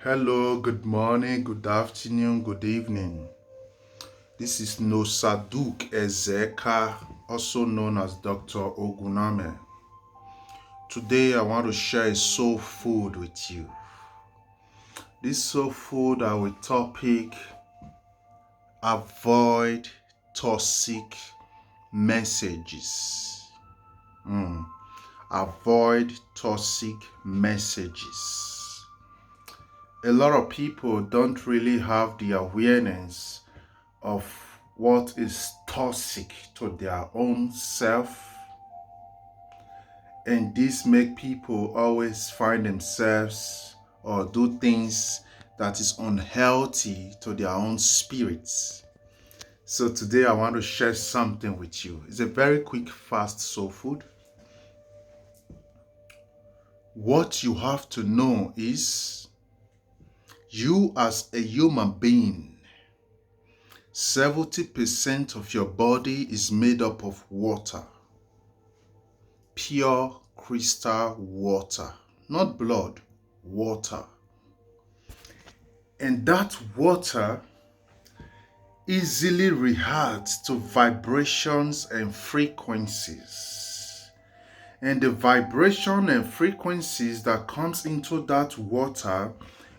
Hello, good morning, good afternoon, good evening. This is Nosaduk Ezeka, also known as Dr. Oguname. Today I want to share a soul food with you. This soul food, our topic, avoid toxic messages. Avoid toxic messages. A lot of people don't really have the awareness of what is toxic to their own self, and this make people always find themselves or do things that is unhealthy to their own spirits. So today I want to share something with you. It's a very quick, fast soul food. What you have to know is you as a human being, 70% of your body is made up of water. Pure crystal water, not blood, water. And that water easily reacts to vibrations and frequencies. And the vibration and frequencies that comes into that water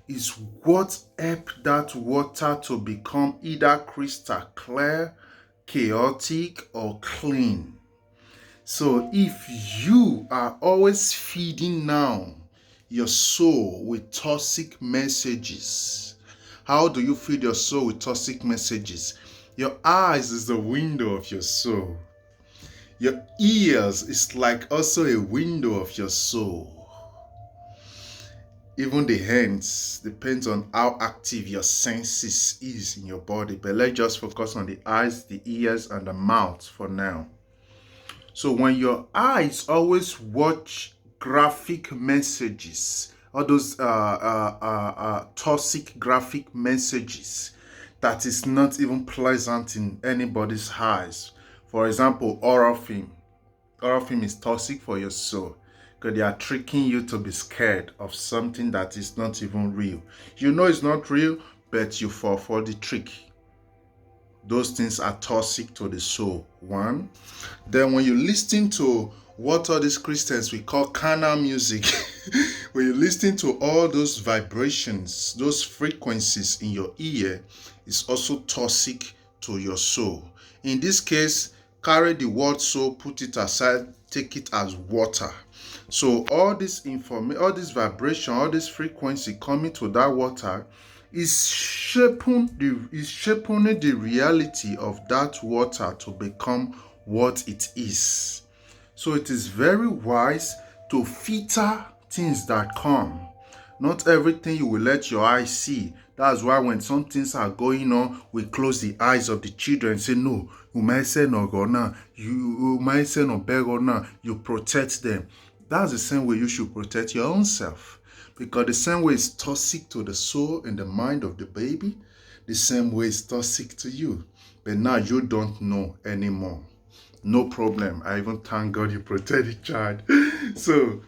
is what help that water to become either crystal clear, chaotic, or clean. So if you are always feeding now your soul with toxic messages, how do you feed your soul with toxic messages? Your eyes is the window of your soul. Your ears is like also a window of your soul. Even the hands depends on how active your senses is in your body. But let's just focus on the eyes, the ears, and the mouth for now. So when your eyes always watch graphic messages, all those toxic graphic messages that is not even pleasant in anybody's eyes. For example, horror film. Horror film is toxic for your soul because they are tricking you to be scared of something that is not even real. You know it's not real, but you fall for the trick. Those things are toxic to the soul. One. Then when you listen to what all these Christians we call carnal music, when you listen to all those vibrations, those frequencies in your ear, it's also toxic to your soul. In this case, carry the word soul, put it aside, take it as water. So all this information, all this vibration, all this frequency coming to that water is shaping the reality of that water to become what it is. So it is very wise to filter things that come. Not everything you will let your eyes see. That's why when some things are going on, we close the eyes of the children and say, no, you might say no go now, you might say no beg or now, you protect them. That's the same way you should protect your own self. Because the same way it's toxic to the soul and the mind of the baby, the same way it's toxic to you. But now you don't know anymore. No problem. I even thank God you protect the child. So,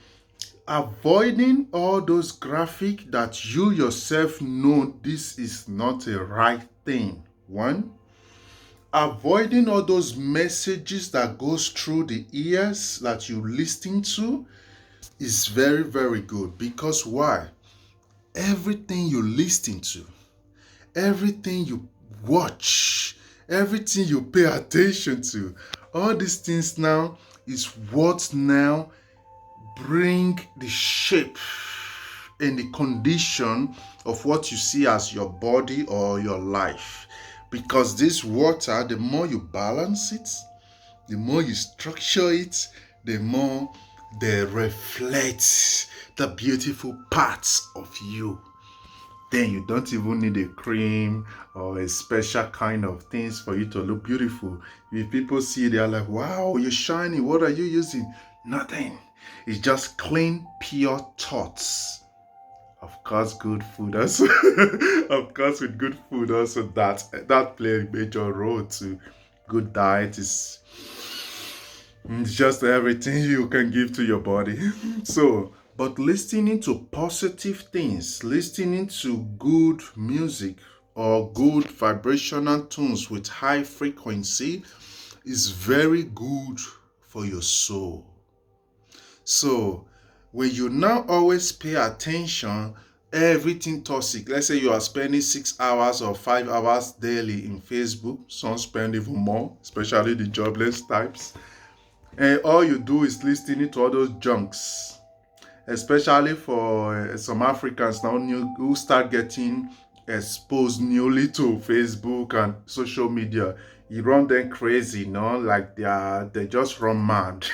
avoiding all those graphic that you yourself know this is not a right thing. One, avoiding all those messages that goes through the ears that you listen to is very, very good. Because why? Everything you listen to, everything you watch, everything you pay attention to, all these things now is what now bring the shape and the condition of what you see as your body or your life. Because this water, the more you balance it, the more you structure it, the more they reflect the beautiful parts of you. Then you don't even need a cream or a special kind of things for you to look beautiful. If people see it, they're like, wow, you're shiny. What are you using? Nothing. It's just clean, pure thoughts. Of course, good food also. Of course, with good food also, that play a major role too. Good diet is just everything you can give to your body. So But listening to positive things, listening to good music or good vibrational tones with high frequency is very good for your soul. So when you now always pay attention, everything toxic. Let's say you are spending 6 hours or 5 hours daily in Facebook. Some spend even more, especially the jobless types. And all you do is listening to all those junks, especially for some Africans now who start getting exposed newly to Facebook and social media. You run them crazy, like they just run mad.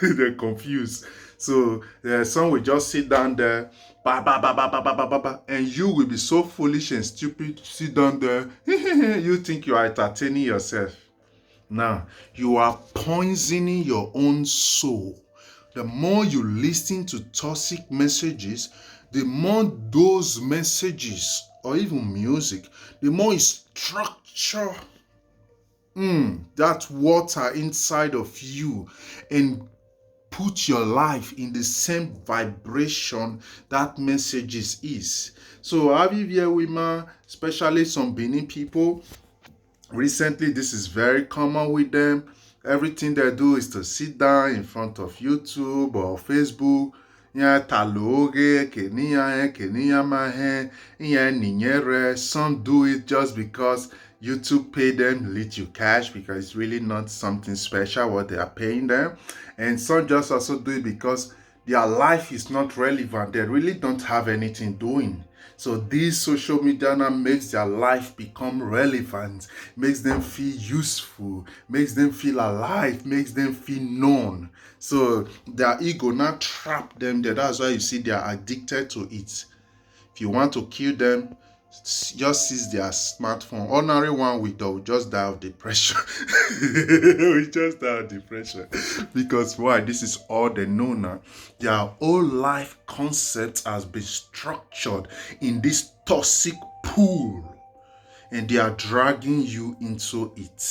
They're confused. So some will just sit down there, ba, ba, ba, ba, ba, ba, ba, ba, ba, and you will be so foolish and stupid, sit down there. You think you are entertaining yourself. Now, you are poisoning your own soul. The more you listen to toxic messages, the more those messages or even music, the more it structure that water inside of you and put your life in the same vibration that messages is. So have you here women, especially some Benin people, recently this is very common with them. Everything they do is to sit down in front of YouTube or Facebook. Some do it just because YouTube pay them little cash, because it's really not something special what they are paying them. And some just also do it because their life is not relevant. They really don't have anything doing. So this social media now makes their life become relevant, makes them feel useful, makes them feel alive, makes them feel known. So their ego now trap them there. That's why you see they are addicted to it. If you want to kill them, just seize their smartphone. Ordinary one will just die of depression. We just die of depression. Because why? This is all they know now. Their whole life concept has been structured in this toxic pool, and they are dragging you into it.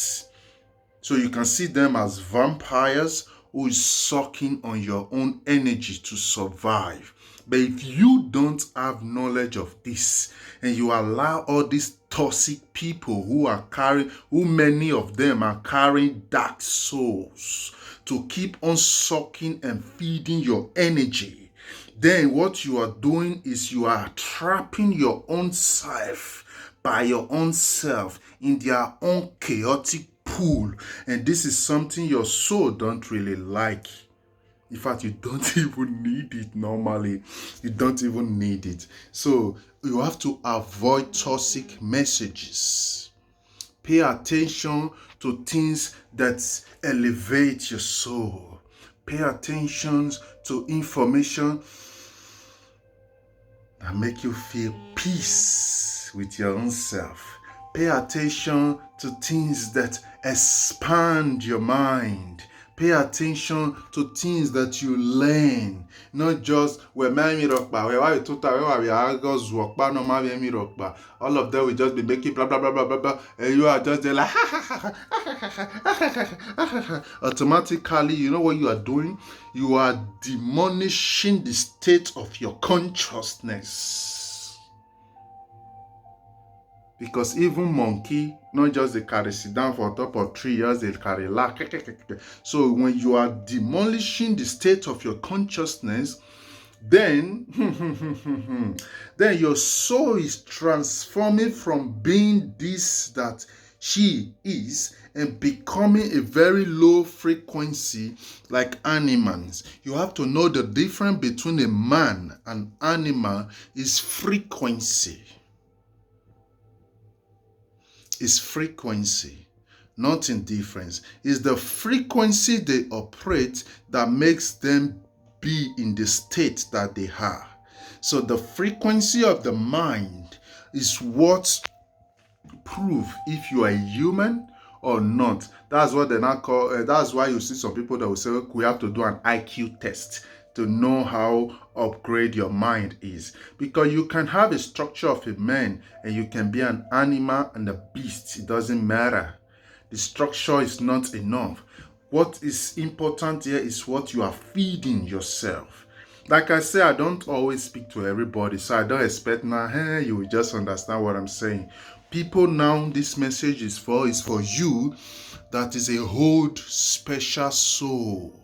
So you can see them as vampires who is sucking on your own energy to survive. But if you don't have knowledge of this and you allow all these toxic people who many of them are carrying dark souls, to keep on sucking and feeding your energy, then what you are doing is you are trapping your own self by your own self in their own chaotic pool. And this is something your soul don't really like. In fact, you don't even need it normally. You don't even need it. So you have to avoid toxic messages. Pay attention to things that elevate your soul. Pay attention to information that make you feel peace with your own self. Pay attention to things that expand your mind. Pay attention to things that you learn, not just all of them will just be making blah blah blah blah blah blah, and you are just there like automatically. You know what you are doing? You are diminishing the state of your consciousness. Because even monkey, not just they carry sit down for top of tree, just they carry laugh. So when you are demolishing the state of your consciousness, then then your soul is transforming from being this that she is and becoming a very low frequency like animals. You have to know the difference between a man and animal is frequency. Is frequency, not indifference. It's the frequency they operate that makes them be in the state that they are. So the frequency of the mind is what proves if you are a human or not. That's what they now call, that's why you see some people that will say, okay, we have to do an IQ test to know how upgrade your mind is. Because you can have a structure of a man and you can be an animal and a beast. It doesn't matter. The structure is not enough. What is important here is what you are feeding yourself. Like I say, I don't always speak to everybody, so I don't expect now, hey, you will just understand what I'm saying. People now, this message is for you that is a whole special soul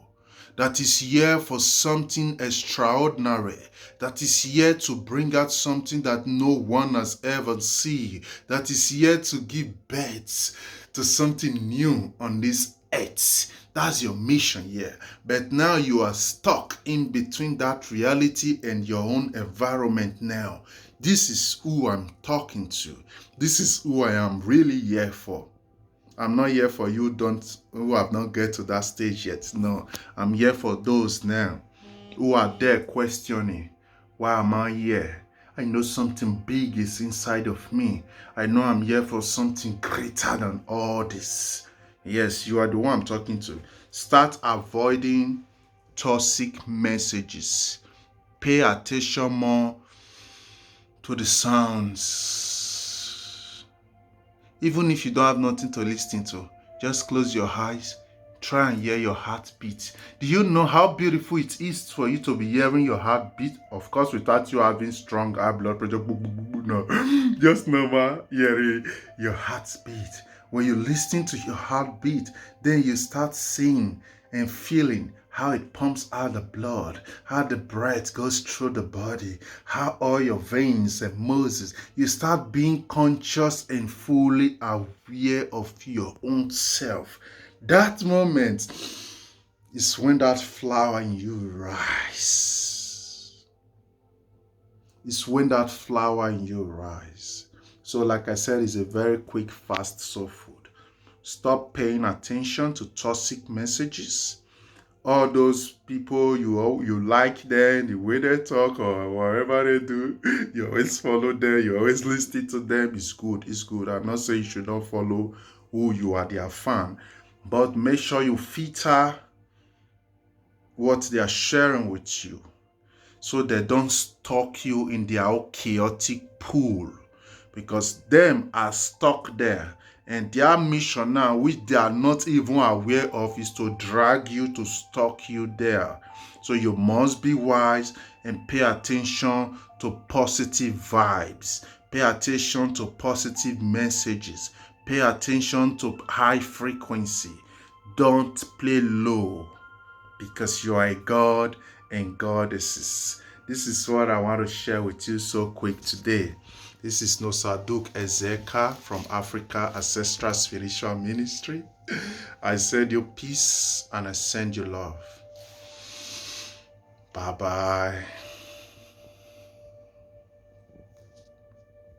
that is here for something extraordinary, that is here to bring out something that no one has ever seen, that is here to give birth to something new on this earth. That's your mission here. But now you are stuck in between that reality and your own environment now. This is who I'm talking to. This is who I am really here for. I'm not here for you who have not get to that stage yet. No, I'm here for those now who are there questioning, why am I here? I know something big is inside of me. I know I'm here for something greater than all this. Yes, you are the one I'm talking to. Start avoiding toxic messages. Pay attention more to the sounds. Even if you don't have nothing to listen to, just close your eyes. Try and hear your heartbeat. Do you know how beautiful it is for you to be hearing your heartbeat? Of course, without you having strong high blood pressure. No, just normal hearing your heartbeat. When you listen to your heartbeat, then you start seeing and feeling how it pumps out the blood, how the breath goes through the body, how all your veins and muscles, you start being conscious and fully aware of your own self. That moment is when that flower in you rise. It's when that flower in you rise. So like I said, it's a very quick, fast soul food. Stop paying attention to toxic messages. All those people you like them, the way they talk or whatever they do, you always follow them, you always listen to them. It's good. It's good. I'm not saying you should not follow who you are their fan, but make sure you filter what they are sharing with you so they don't stalk you in their chaotic pool, because them are stuck there. And their mission now, which they are not even aware of, is to drag you, to stalk you there. So you must be wise and pay attention to positive vibes. Pay attention to positive messages. Pay attention to high frequency. Don't play low, because you are a God and goddesses. This is what I want to share with you so quick today. This is Nosaduk Ezeka from Africa Ancestral Spiritual Ministry. I send you peace and I send you love. Bye-bye.